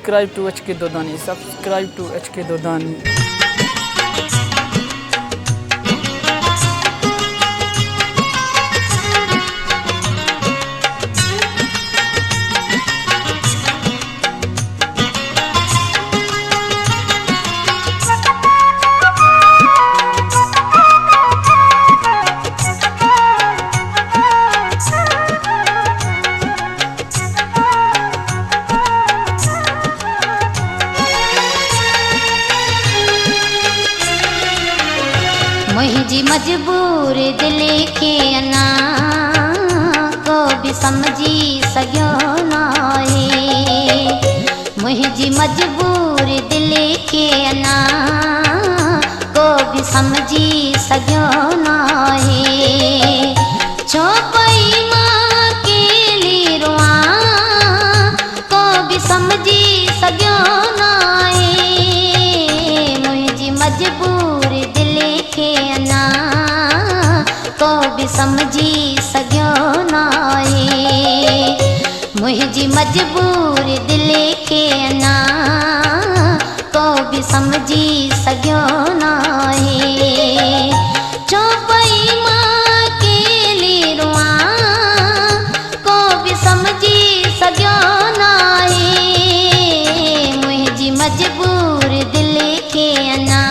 subscribe to HK Dodani. Subscribe to HK Dodani. मुझी मजबूर दिल के अना को भी समझी सघियो नाहे। मुझी मजबूर दिल के अना को भी समझी सघियो नाहे। छो पई मां अकेली रोआ को भी समझी सघियो नाहे। मुझी मजबूर दिल के अना को भी समझी सघियो नाहे। मुझी मजबूर दिल के अना को भी समझी सघियो नाहे। छो पई मां अकेली रोआ को भी समझी सघियो नाहे। मुझी मजबूर दिल के अना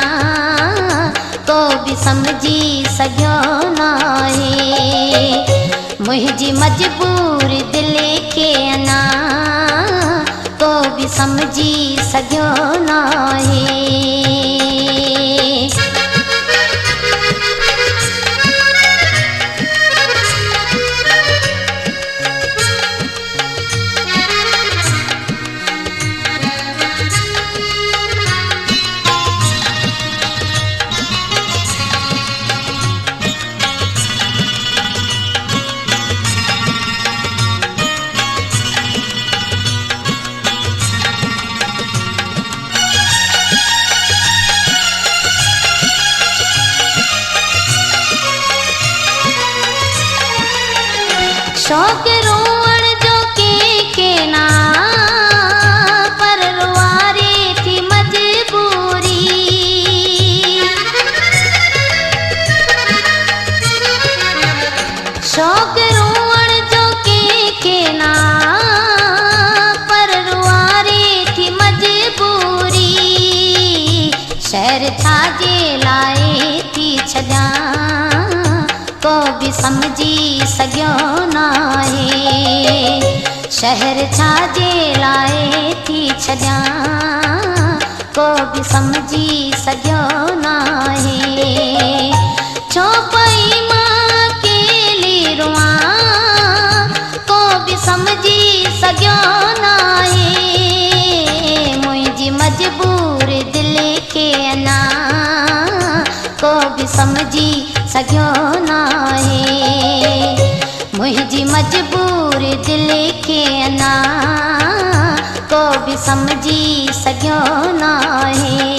को भी समझी सघियो नाहे। मुझी मजबूर दिल के अना को भी समझी सघियो नाहे। शौक रोवण जो के ना पर रुआरे थी मजबूरी। शौक रोवण जो के ना पर रुआरे थी मजबूरी। शहर छाजे लाए थी छजा को भी समझी सघियो नाहे। शहर छाजे लाए थी छजा को भी समझी सघियो नाहे। छो पई मां अकेली रोआ को भी समझी सघियो नाहे। मुझी मजबूर दिल के अना को भी समझी सघियो नाहे। मुझी मजबूर दिल के अना को भी समझी सघियो नाहे।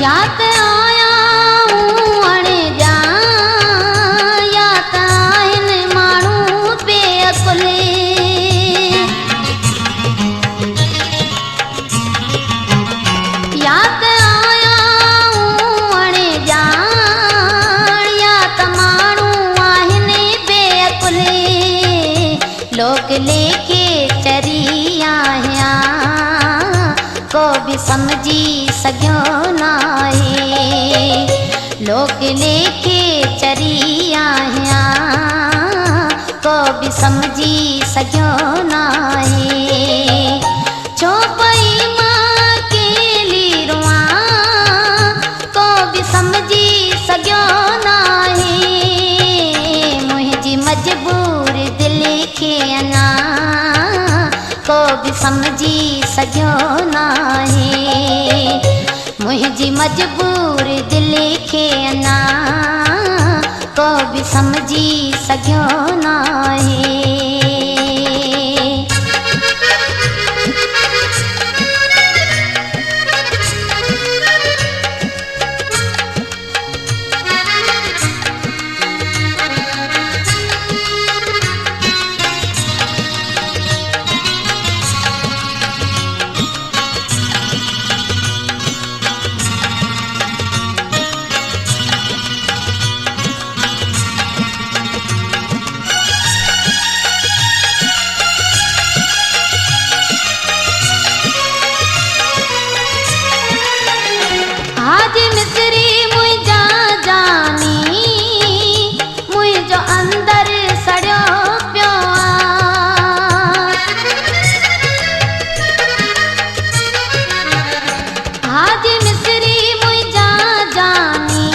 यात आया हूँ अणे जा यात आहिन माण्हू बेअकुले। यात आया हूँ अणे जा यात माण्हू आहिन बेअकुले। लोक लेके चरी आहियां को भी समझी सघियो नाहे। लोक लेके चरी आहियां को भी समझी सघियो नाहे। छो पई मां अकेली रोआ को भी समझी सघियो नाहे। मजबूर दिल खे अञा को बि समझी सघियो नाहे। मुंहिंजी मजबूर दिल खे अञा को बि समझी सघियो नाहे। आज मिसरी मुंहिंजा जानी मुंहिंजो अंदर सड़ियो पियो आज मिसरी मुंहिंजा जानी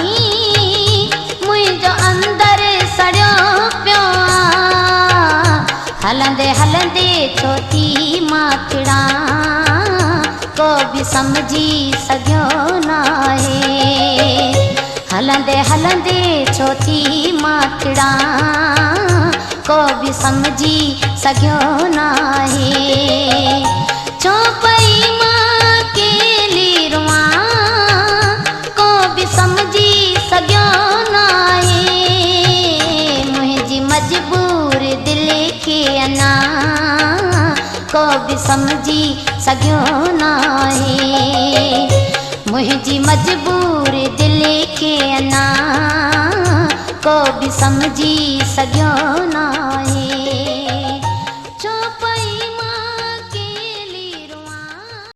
मुंहिंजो अंदर सड़ियो पियो हलंदे हलंदे छोटी माखड़ा को बि समझी सघियो नाहे। हलंदे हलंदे छोटी माखड़ा को बि समझी सघियो नाहे। छो पई मां अकेली रुआं को बि समझी सघियो नाहे। मुंहिंजी मजबूर दिल खे अञा को बि समझी सघियो नाहे। मुंहिंजी मजबूर दिल खे अञा को बि समझी सघियो